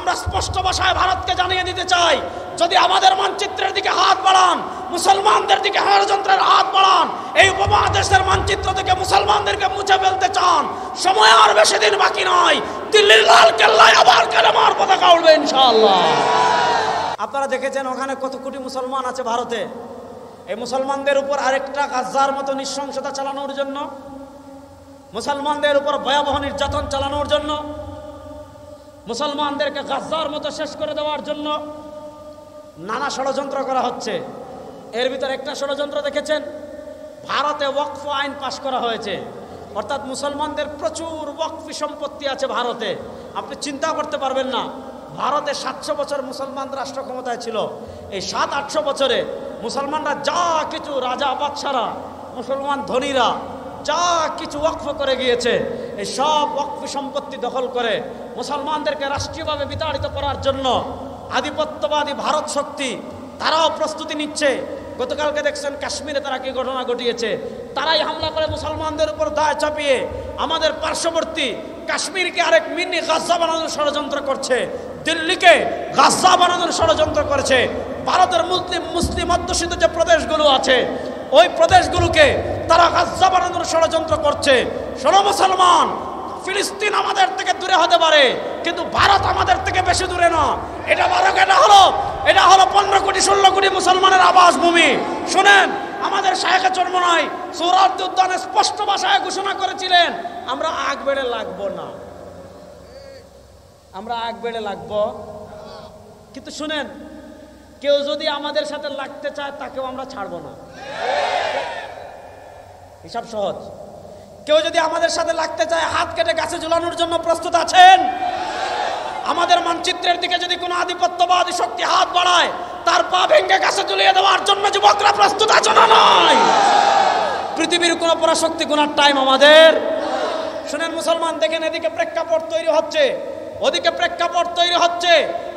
আমরা স্পষ্ট ভাষায় ভারতকে জানিয়ে দিতে চাই, যদি আমাদের মানচিত্রের দিকে হাত বাড়ান, মুসলমানদের দিকে ষড়যন্ত্রের হাত বাড়ান, এই উপমহাদেশের মানচিত্র থেকে মুসলমানদেরকে মুছে ফেলতে চান, সময় আর বেশি দিন বাকি নয়। দিল্লির লাল কেল্লায় আবার কালেমার পতাকা উঠবে ইনশাআল্লাহ। আপনারা দেখেছেন ওখানে কত কোটি মুসলমান আছে ভারতে। এই মুসলমানদের উপর আরেকটা গাজ্জার মতো নৃশংসতা চালানোর জন্য, মুসলমানদের উপর ভয়াবহ নির্যাতন চালানোর জন্য, মুসলমানদেরকে গাজ্জার মতো শেষ করে দেওয়ার জন্য নানা ষড়যন্ত্র করা হচ্ছে। এর ভিতরে একটা ষড়যন্ত্র দেখেছেন, ভারতে ওয়াকফ আইন পাশ করা হয়েছে, অর্থাৎ মুসলমানদের প্রচুর ওয়াকফি সম্পত্তি আছে ভারতে। আপনি চিন্তা করতে পারবেন না, ভারতে 700 বছর মুসলমান রাষ্ট্র ক্ষমতায় ছিল। এই 700-800 বছরে মুসলমানরা যা কিছু, রাজা বাদশারা, মুসলমান ধনীরা যা কিছু ওয়াকফ করে গিয়েছে, এই সব ওয়াকফি সম্পত্তি দখল করে মুসলমানদেরকে রাষ্ট্রীয়ভাবে বিতাড়িত করার জন্য আধিপত্যবাদী ভারত শক্তি তারাও প্রস্তুতি নিচ্ছে। গতকালকে দেখছেন কাশ্মীরে তারা কি ঘটনা ঘটিয়েছে, তারাই হামলা করে মুসলমানদের উপর দায় চাপিয়ে আমাদের পার্শ্ববর্তী কাশ্মীরকে আরেক মিনি গাজ্জা বানানোর ষড়যন্ত্র করছে, দিল্লিকে গাজ্জা বানানোর ষড়যন্ত্র করেছে। ভারতের মুসলিম অধ্যুষিত যে প্রদেশগুলো আছে, ওই প্রদেশগুলোকে তারা গাজ্জা বানানোর ষড়যন্ত্র করছে। শোনো মুসলমান, ফিলিস্তিন আমাদের থেকে দূরে হতে পারে, কিন্তু ভারত আমাদের থেকে বেশি দূরে না। এটা এটা হলো 15 কোটি 16 কোটি মুসলমানের আবাস ভূমি। শুনেন, আমাদের শায়েখে চরমনাই সোহরাওয়ার্দী উদ্যানে স্পষ্ট ভাষায় ঘোষণা করেছিলেন, আমরা আগ বেড়ে লাগবো না, আমরা আগ বেড়ে লাগবো। কিন্তু শুনেন, কেউ যদি আমাদের সাথে লাগতে চায় তাকেও আমরা ছাড়বো না। হিসাব সহজ। কেউ যদি আমাদের সাথে লাগতে চায়, হাত কেটে গাছে ঝুলানোর জন্য প্রস্তুত আছেন? আমাদের মানচিত্রের দিকে যদি কোনো আধিপত্যবাদী শক্তি হাত বাড়ায়, তার পা ভেঙে গাছে ঝুলিয়ে দেওয়ার জন্য যুবকরা প্রস্তুত আছে না নয়? পৃথিবীর কোনো পরাশক্তি গুনার টাইম আমাদের। শুনেন মুসলমান, দেখেন এদিকে প্রেক্ষাপট তৈরি হচ্ছে, ওদিকে প্রেক্ষাপট তৈরি হচ্ছে।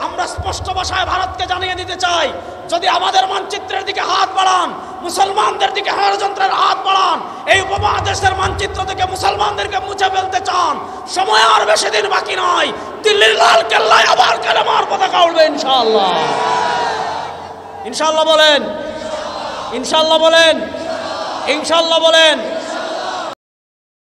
আমরা স্পষ্ট ভাষায় ভারতকে জানিয়ে দিতে চাই, যদি আমাদের মানচিত্রের দিকে হাত বাড়ান, মুসলমানদের দিকে ষড়যন্ত্রের হাত বাড়ান, এই উপমহাদেশের মানচিত্র থেকে মুসলমানদেরকে মুছে ফেলতে চান, সময় আর বেশি দিন বাকি নয়। দিল্লির লাল কেল্লায় আবার কালেমার পতাকা উঠবে ইনশাআল্লাহ। ইনশাআল্লাহ বলেন, ইনশাআল্লাহ বলেন, ইনশাআল্লাহ বলেন।